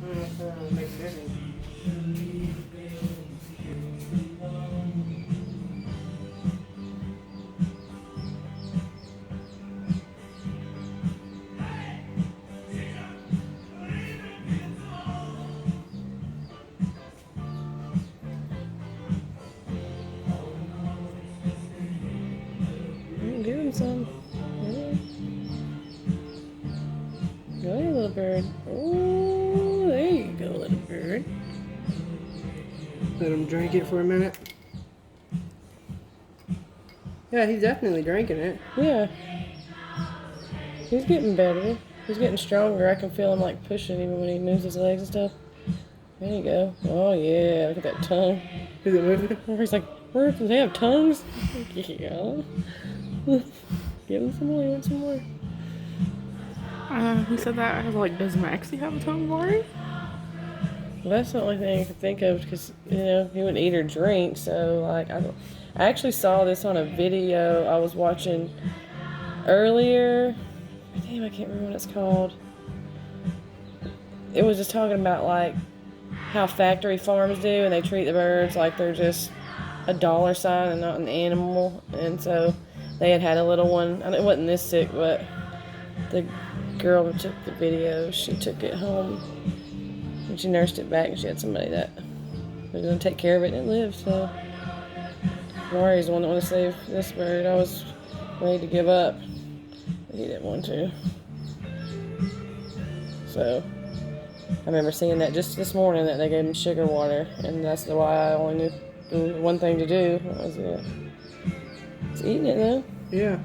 Make a difference. Give him some. Yeah. Go ahead, little bird. Oh, there you go, little bird. Let him drink it for a minute. Yeah, he's definitely drinking it. Yeah. He's getting better. He's getting stronger. I can feel him like pushing even when he moves his legs and stuff. There you go. Oh yeah, look at that tongue. Is it moving? He's like, where do they have tongues? Yeah. Give him some more, give him some more. He said that. I was like, does Maxie have a tongue worry? Well, that's the only thing I could think of because, he wouldn't eat or drink. So, like, I actually saw this on a video I was watching earlier. Damn, I can't remember what it's called. It was just talking about, like, how factory farms do, and they treat the birds like they're just a dollar sign and not an animal. And so they had a little one. It wasn't this sick, but the girl who took the video, she took it home and she nursed it back, and she had somebody that was going to take care of it, and it lived. So Mari's the one that wanted to save this bird. I was ready to give up, but he didn't want to. So I remember seeing that just this morning that they gave him sugar water, and that's why I only knew one thing to do. That was it. It's eating it though. Yeah.